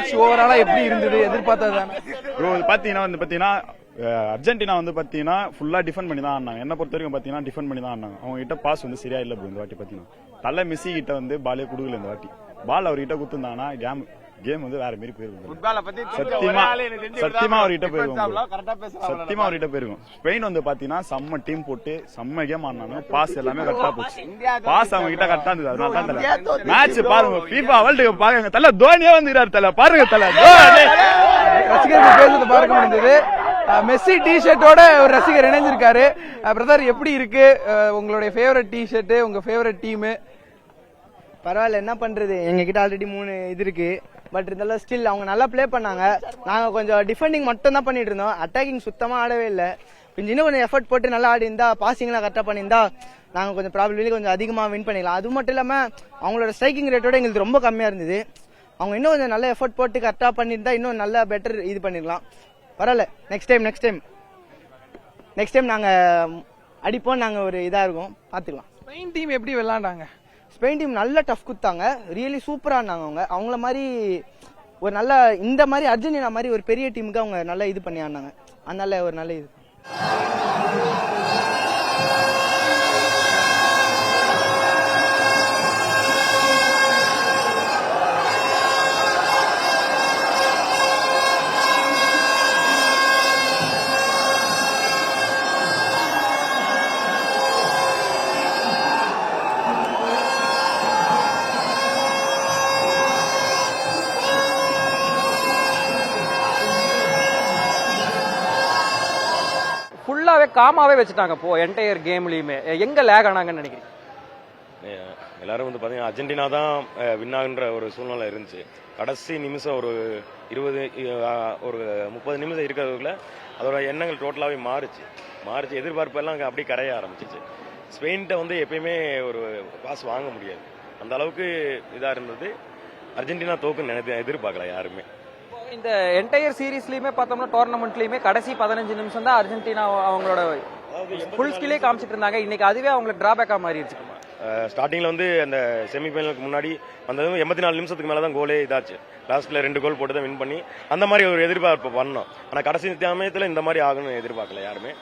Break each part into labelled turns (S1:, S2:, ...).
S1: Match ஓவராலா எப்படி இருந்தது? எதிர்பார்த்ததானே?
S2: பாத்தீங்கன்னா அர்ஜென்டினா பாத்தீங்கன்னா ஃபுல்லா டிஃபெண்ட் பண்ணி தான் ஆனாங்க. என்ன பொறுத்த வரைக்கும் பாத்தீங்கன்னா டிஃபெண்ட் பண்ணி தான் ஆனாங்க. அவங்க கிட்ட பாஸ் சரியா இல்ல ப்ரோ. இந்த வாட்டி பாத்தீங்கன்னா தலை மெஸ்ஸி கிட்ட பாலே குடுக்கல. இந்த வாட்டி பால் அவர்கிட்ட குடுத்துருந்தாங்கன்னா கேம் வேற மாதிரி போயிருக்கும். சத்தியமா அவர்கிட்ட போயிருக்கும். ஸ்பெயின் பாத்தீங்கன்னா செம்ம டீம் போட்டு செம்ம கேம் ஆனாங்க. பாஸ் எல்லாமே கரெக்டா போச்சு. பாஸ் அவங்க கிட்ட கரெக்டா இருந்தது. அதனால தான் மேட்ச் பாருங்க. FIFA வேர்ல்ட் கப் பாருங்க. தல தோனியே வந்துறாரு. தல பாருங்க. தல
S1: ரசிகர்கள் பேசுறது பார்க்க முடிஞ்சது. மெஸ்ஸி டி ஷர்ட்டோட ஒரு ரசிகர் இணைஞ்சிருக்காரு. பிரதர் எப்படி இருக்கு உங்களுடைய ஃபேவரட் டி ஷர்ட், உங்க ஃபேவரட் டீம்?
S3: பரவாயில்ல, என்ன பண்றது, எங்க கிட்ட ஆல்ரெடி 3 இது இருக்கு. பட் இருந்தாலும் ஸ்டில் அவங்க நல்லா பிளே பண்ணாங்க. நாங்க கொஞ்சம் டிஃபெண்டிங் மட்டும் தான் பண்ணிட்டு இருந்தோம். அட்டாக்கிங் சுத்தமா ஆடவே இல்லை. கொஞ்சம் எஃபர்ட் போட்டு நல்லா ஆடி இருந்தா, பாசிங்லாம் கரெக்டா பண்ணியிருந்தா நாங்க கொஞ்சம் ப்ராபபிலி கொஞ்சம் அதிகமா வின் பண்ணிடலாம். அது மட்டும் இல்லாம அவங்களோட ஸ்ட்ரைக்கிங் ரேட்டோட எங்களுக்கு ரொம்ப கம்மியா இருந்தது. அவங்க இன்னும் கொஞ்சம் நல்ல எஃபர்ட் போட்டு கரெக்டா பண்ணியிருந்தா இன்னும் நல்லா பெட்டர் இது பண்ணிடலாம். பரவாயில்ல, நெக்ஸ்ட் டைம் நாங்க அடிப்போம். நாங்க ஒரு இதா இருக்கும், பாத்துக்கலாம்.
S1: ஸ்பெயின் டீம் எப்படி விளையாண்டாங்க?
S3: ஸ்பெயின் டீம் நல்ல டஃப் குத்தாங்க. ரியலி சூப்பரா இருந்தாங்க. அவங்கள மாதிரி ஒரு நல்ல இந்த மாதிரி அர்ஜென்டினா மாதிரி ஒரு பெரிய டீமுக்கு அவங்க நல்லா இது பண்ணி ஆனாங்க. அதனால ஒரு நல்ல இது.
S4: ஃபுல்லாவே காமாவே வச்சுட்டாங்க. இப்போ என்டையர் கேம்லயுமே எங்க லேக் ஆனாங்கன்னு நினைக்கிறீங்க?
S5: எல்லாரும் பாத்தீங்கன்னா அர்ஜென்டினா தான் வின் ஆகுன்ற ஒரு சூழ்நிலை இருந்துச்சு. கடைசி நிமிஷம் ஒரு 30 நிமிஷம் இருக்கிறதுக்குள்ள அதோட எண்ணங்கள் டோட்டலாவே மாறிச்சு. எதிர்பார்ப்பு எல்லாம் அப்படியே கரைய ஆரம்பிச்சிச்சு. ஸ்பெயின்கிட்ட எப்பயுமே ஒரு பாஸ் வாங்க முடியாது. அந்த அளவுக்கு இதா இருந்தது. அர்ஜென்டினா தோக்குன்னு எதிர்பார்க்கல யாருமே.
S4: இந்த என்டையர் சீரீஸ்லயுமே பார்த்தோம்னா டோர்னமெண்ட்லயுமே கடைசி 15 நிமிஷம் தான் அர்ஜென்டினா அவங்களோட ஃபுல் ஸ்கில்லே காமிச்சிட்டு இருந்தாங்க. இன்னைக்கு அதுவே அவங்களுக்கு டிராபேக்கா மாறிடுச்சு.
S5: ஸ்டார்டிங்ல அந்த செமிஃபைனலுக்கு முன்னாடி வந்ததும் 84 நிமிஷத்துக்கு மேலதான் கோலே இதாச்சு. லாஸ்ட்ல 2 கோல் போட்டு தான் வின் பண்ணி அந்த மாதிரி ஒரு எதிர்பார்ப்பு பண்ணோம். ஆனா கடைசி சமயத்துல இந்த மாதிரி ஆகணும்னு எதிர்பார்க்கல யாருமே.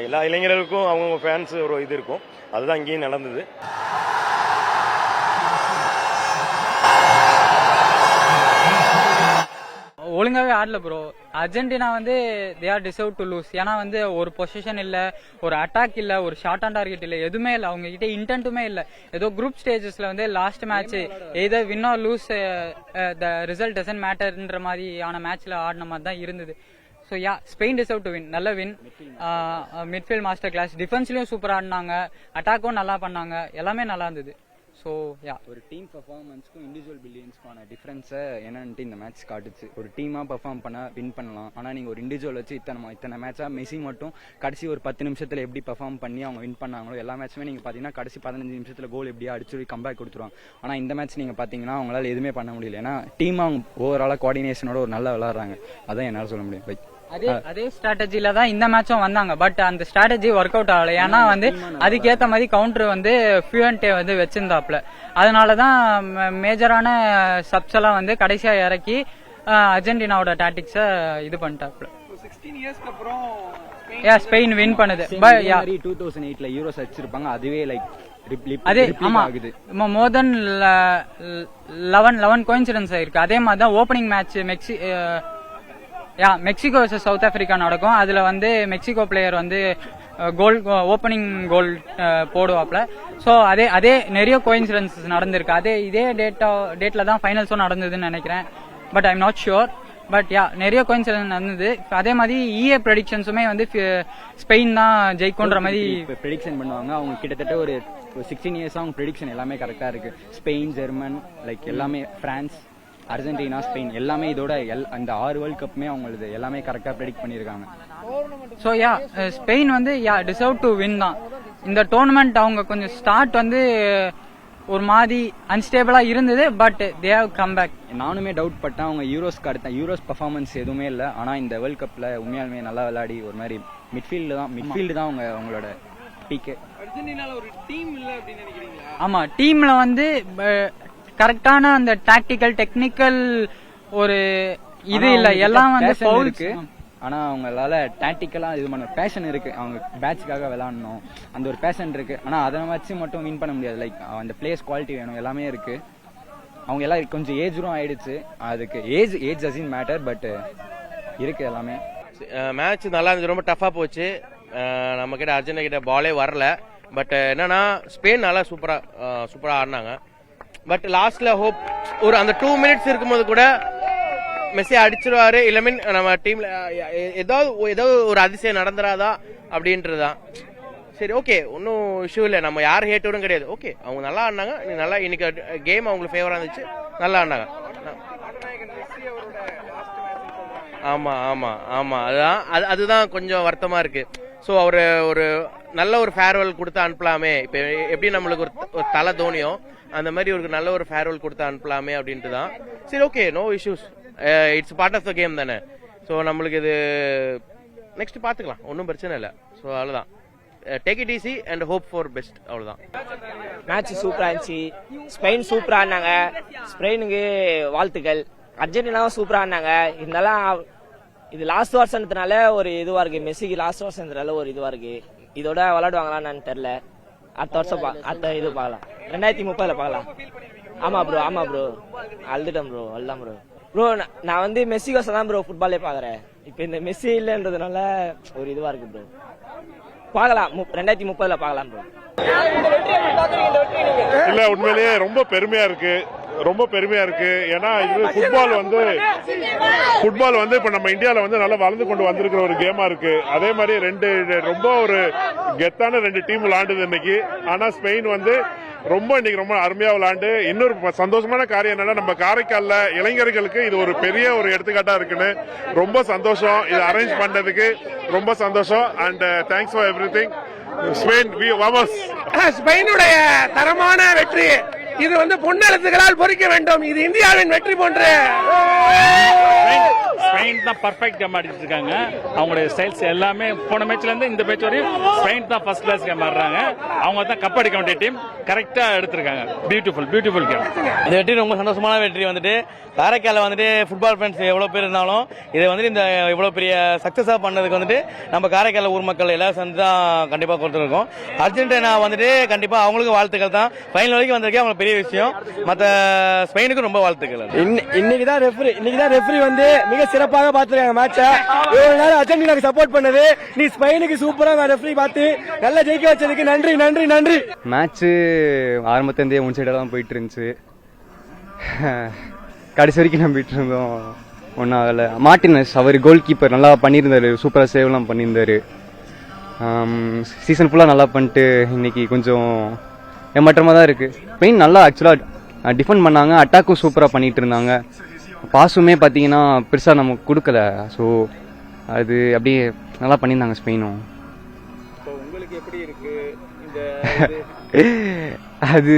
S5: எல்லா இளைஞர்களுக்கும் அவங்க ஃபேன்ஸ் ஒரு இது இருக்கும். அதுதான் இங்கேயும் நடந்தது.
S6: ஒழுங்காவே ஆடல bro. Argentina they are deserve to lose. ஏன்னா ஒரு பொசிஷன் இல்ல, ஒரு அட்டாக் இல்ல, ஒரு ஷார்ட் ஆன் டார்கெட் இல்ல, எதுவுமே இல்ல. அவங்க கிட்ட இன்டென்ட்டுமே இல்ல. ஏதோ குரூப் ஸ்டேஜஸ்ல last match either win or lose the result doesn't மேட்டர்ன்ற மாதிரியான மேட்ச்ல ஆடின மாதிரி தான் இருந்தது. So yeah, Spain deserve to win. நல்ல வின். Midfield master class. டிஃபென்ஸ்லயும் சூப்பரா ஆடினாங்க, அட்டாக்கும் நல்லா பண்ணாங்க, எல்லாமே நல்லா இருந்தது. ஸோ யா,
S7: ஒரு டீம் பர்ஃபார்மன்ஸ்க்கும் இண்டிவிஜுவல் பில்லியன்ஸ்க்கான டிஃபரன்ஸை என்னன்ட்டு இந்த மேட்ச் காட்டுச்சு. ஒரு டீமாக பர்ஃபார்ம் பண்ண வின் பண்ணலாம். ஆனால் நீங்கள் ஒரு இண்டிவிஜுவல் வச்சு இத்தனை மேட்சாக மெஸ்ஸி மட்டும் கடைசி ஒரு 10 நிமிஷத்தில் எப்படி பர்ஃபார்ம் பண்ணி அவங்க வின் பண்ணாங்களோ எல்லா மேட்சுமே நீங்கள் பார்த்தீங்கன்னா கடைசி 15 நிமிஷத்தில் கோல் எப்படியா அடிச்சு கம்பேக் கொடுத்துருவாங்க. ஆனால் இந்த மேட்ச் நீங்கள் பார்த்தீங்கன்னா அவங்களால எதுவுமே பண்ண முடியல. ஏன்னா டீம் அவங்க ஓவராலாக கோஆர்டினேஷனோட ஒரு நல்லா விளாட்றாங்க. அதான் என்னால் சொல்ல முடியும்.
S6: அதே ஸ்ட்ராட்டஜில தான் இந்த மேட்சும் வந்தாங்க. பட் அந்த ஸ்ட்ராட்டஜி ஒர்க் அவுட் ஆகல. ஏன்னா அதுக்கேற்ற மாதிரி கவுண்டர் ஃபியூன்டே வச்சிருந்தாப்ல. அதனாலதான் மேஜரான சப்ஸ் எல்லாம் கடைசியா இறக்கி அர்ஜென்டினாவோட டாக்டிக்ஸ இது பண்ணிட்டாப்ல.
S1: 16 இயர்ஸ்க்கு அப்புறம்
S6: ஸ்பெயின் வின் பண்ணுது.
S7: 2008ல யூரோஸ் அடிச்சிருப்பாங்க. அதுவே
S6: அதே ஆமா, மோர் தென் 11 கோயின்சிடன்ஸ் ஆயிருக்கு. அதே மாதிரி தான் opening match Mexico versus south Africa நடக்கும். அதுல மெக்சிகோ பிளேயர் கோல் ஓப்பனிங் கோல் போடுவாப்ல. ஸோ அதே நிறைய கோயின்சிடன்ஸ் நடந்திருக்கு. இதே டேட்ல தான் ஃபைனல்ஸும் நடந்ததுன்னு நினைக்கிறேன். But I am not sure. But நிறைய கோயின்சிடன்ஸ் நடந்தது. அதே மாதிரி EA ப்ரெடிக்ஷன்ஸுமே ஸ்பெயின் தான் ஜெயிக்கும்ன்ற மாதிரி
S7: ப்ரெடிக்ஷன் பண்ணுவாங்க. அவங்க கிட்டத்தட்ட ஒரு 16 இயர்ஸ் அவங்க ப்ரெடிக்ஷன் எல்லாமே கரெக்டா இருக்கு. ஸ்பெயின், ஜெர்மன், எல்லாமே பிரான்ஸ், அர்ஜென்டினா, ஸ்பெயின் எல்லாமே இதோட அந்த 6 வேர்ல்ட் கப்புமே அவங்களுக்கு எல்லாமே கரெக்டா ப்ரெடிக்ட் பண்ணிருக்காங்க.
S6: So yeah, Spain deserve to win தான். இந்த டோர்னமெண்ட் அவங்க கொஞ்சம் ஸ்டார்ட் ஒரு மாதிரி அன்ஸ்டேபிளா இருந்தது. But they have come back.
S7: நானுமே டவுட் பட்டேன். அவங்க யூரோஸ் பர்ஃபார்மன்ஸ் எதுவுமே இல்லை. ஆனா இந்த வேர்ல்ட் கப்ல உண்மையாலுமே நல்லா விளையாடி ஒரு மாதிரி மிட்ஃபீல்டு தான் அவங்களோட பிகே.
S1: அர்ஜென்டினால ஒரு டீம் இல்ல அப்படின்னு நினைக்கிறீங்களா?
S6: ஆமா, டீம்ல கரெக்டான அந்த டாக்டிக்கல் டெக்னிக்கல் ஒரு இது இல்ல, எல்லாம் வந்து
S7: passion
S6: fouls.
S7: இருக்கு. ஆனா அவங்களால டாக்டிக்கலா இது பண்ண பேஷன் இருக்கு, அவங்க பேட்ச்காக விளையாடணும் அந்த ஒரு பேஷன் இருக்கு. ஆனா அதை வச்சு மட்டும் வின் பண்ண முடியாது. லைக் அந்த பிளேயர்ஸ் குவாலிட்டி வேணும், எல்லாமே இருக்கு. அவங்க எல்லாம் கொஞ்சம் ஏஜும் ஆயிடுச்சு, அதுக்கு ஏஜ் டசன்ட் மேட்டர், பட் இருக்கு எல்லாமே.
S8: மேட்ச் நல்லா இருந்துச்சு, ரொம்ப டஃபா போச்சு. நம்ம கிட்ட அர்ஜென்டினா கிட்ட பாலே வரல. பட் என்னன்னா ஸ்பெயின் நல்லா சூப்பரா ஆடினாங்க. பட் லாஸ்ட்ல ஹோப் ஒரு அந்த 2 மினிட்ஸ் இருக்கும்போது கூட மெஸ்ஸி அடிச்சிருவாரு, இல்ல மீன் நம்ம டீம்ல ஏதாவது ஒரு அதிசயம் நடந்துராதா அப்படின்றதுதான். சரி, ஓகே, ஒன்னும் இஷ்யூ இல்லை, நம்ம யார் ஹேட்டரும் கிடையாது. ஓகே, அவங்க நல்லா ஆடினாங்க, நல்லா இன்னைக்கு கேம் அவங்களுக்கு ஃபேவரா இருந்துச்சு, நல்லா ஆடினாங்க. ஆமா ஆமா ஆமா, அதுதான் கொஞ்சம் வருத்தமா இருக்கு. ஸோ அவரு ஒரு நல்ல ஒரு ஃபேர்வெல் கொடுத்து அனுப்பலாமே. இப்ப எப்படி நம்மளுக்கு ஒரு தலை தோனியோ அந்த மாதிரி ஒரு நல்ல ஒரு ஃபேர்வெல் கொடுத்து அனுப்பலாமே அப்படின்ட்டு தான். சரி, okay, no issues, it's part of the game தானே. ஸோ நம்மளுக்கு இது நெக்ஸ்ட் பாத்துக்கலாம், ஒன்றும் பிரச்சனை இல்லை. ஸோ அவ்வளோதான், take it easy and hope for best, அவ்வளோதான்.
S9: மேட்ச் சூப்பரா இருந்துச்சு, ஸ்பெயின் சூப்பரா ஆடினாங்க, ஸ்பெயினுக்கு வாழ்த்துக்கள். அர்ஜென்டினாவும் சூப்பரா ஆடினாங்க. இருந்தாலும் இது லாஸ்ட் வருஷன்றதுனால ஒரு இதுவா இருக்கு, மெஸ்ஸிக்கு லாஸ்ட் வருஷன்றதுனால ஒரு இதுவா இருக்கு. இதோட விளையாடுவாங்களான்னு தெரியல. அடுத்த வருஷம் அடுத்த இது பார்க்கலாம், 2030 பார்க்கலாம். ஆமா ப்ரோ அழுதுட்டேன் ப்ரோ, அழுதான் ப்ரோ. நான் வந்து மெஸ்ஸி கோசம் தான் ப்ரோ ஃபுட்பாலே பாக்குறேன். இப்ப இந்த மெஸ்ஸி இல்லன்றதுனால ஒரு இதுவா இருக்கு ப்ரோ. பார்க்கலாம், 2030 பார்க்கலாம் ப்ரோ.
S10: இல்ல, உண்மையிலேயே ரொம்ப பெருமையா இருக்கு, ரொம்ப பெருமையா இருக்கு. ஏன்னா இது ஃபுட்பால் வந்து இப்ப நம்ம இந்தியால வந்து நல்லா வளர்ந்து கொண்டு வந்திருக்கிற ஒரு கேமா இருக்கு. அதே மாதிரி ரொம்ப ஒரு கெத்தான 2 டீம் விளையாண்டுது இன்னைக்கு. ஆனா ஸ்பெயின் வந்து இன்னைக்கு ரொம்ப அருமையா விளையாண்டு, இன்னொரு சந்தோஷமான காரியம் என்னன்னா நம்ம காரைக்கால்ல இளைஞர்களுக்கு இது ஒரு பெரிய ஒரு எடுத்துக்காட்டா இருக்குன்னு ரொம்ப சந்தோஷம். இது அரேஞ்ச் பண்ணதுக்கு ரொம்ப சந்தோஷம். And thanks for everything. Spain
S1: ஸ்பெயினுடைய தரமான வெற்றி இது வந்து பொன்னெழுத்துக்களால் பொறிக்க வேண்டும். இது இந்தியாவின் வெற்றி போன்று.
S11: ஸ்பெயின் தான் பர்ஃபெக்ட் கேம் ஆடிட்டு இருக்காங்க. அவங்களுடைய ஸ்டைல்ஸ் எல்லாமே போன மேட்ச்ல இருந்து இந்த மேட்ச் வரையும் ஸ்பெயின் தான் ஃபர்ஸ்ட் கிளாஸ் கேம் ஆடுறாங்க. அவங்க தான் கப் அடிக்க வேண்டிய டீம், கரெக்டா எடுத்திருக்காங்க. Beautiful game.
S8: இந்த வெற்றி ரொம்ப சந்தோஷமான வெற்றி. வந்துட்டு காரைக்கால வந்துட்டு ஃபுட்பால் ஃப்ரெண்ட்ஸ் எவ்வளவு பேர் இருந்தாலும் இதை வந்துட்டு இந்த இவ்வளவு பெரிய சக்சஸா பண்ணதுக்கு வந்துட்டு நம்ம காரைக்கால ஊர் மக்கள் எல்லாரும் சேர்ந்து தான் கண்டிப்பா கொடுத்துருக்கோம். அர்ஜென்டினா வந்துட்டு கண்டிப்பா அவங்களுக்கு வாழ்த்துக்கள் தான். ஃபைனல் வரைக்கும் வந்திருக்கே அவங்களுக்கு பெரிய விஷயம். மற்ற ஸ்பெயினுக்கு ரொம்ப வாழ்த்துக்கள்.
S3: இன்னைக்கு தான் ரெஃப்ரி வந்து மிக சிறப்பாக பார்த்துருக்காங்க மேட்சை. இவ்வளவு நேரம் அர்ஜென்டினாக்கு சப்போர்ட் பண்ணது, நீ ஸ்பெயினுக்கு சூப்பரா ரெஃப்ரி பார்த்து நல்லா ஜெயிக்க வச்சதுக்கு நன்றி.
S7: மேட்ச் ஆரம்பத்திலேருந்தே ஒன் சைடாக தான் போயிட்டு இருந்துச்சு. கடைசி வரைக்கும் நம்பிட்டு இருந்தோம், ஒன்றும் ஆகலை. மார்டினஸ் அவர் கோல் கீப்பர் நல்லா பண்ணியிருந்தாரு, சூப்பராக சேவ்லாம் பண்ணியிருந்தாரு. சீசன் ஃபுல்லாக நல்லா பண்ணிட்டு இன்னைக்கு கொஞ்சம் ஏமாற்றமாக தான் இருக்குது. ஸ்பெயின் நல்லா ஆக்சுவலாக டிஃபெண்ட் பண்ணாங்க, அட்டாக்கும் சூப்பராக பண்ணிட்டு இருந்தாங்க. பாஸுமே பார்த்தீங்கன்னா பெருசாக நமக்கு கொடுக்கல. ஸோ அது அப்படியே நல்லா பண்ணியிருந்தாங்க ஸ்பெயினும்.
S1: உங்களுக்கு எப்படி இருக்கு
S7: அது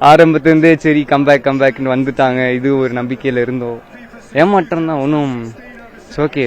S7: ஆரம்பத்துலேருந்தே சரி கம்பேக்னு வந்துட்டாங்க, இது ஒரு நம்பிக்கையில் இருந்தோம். ஏமாற்றம் தான், ஒன்றும் ஓகே.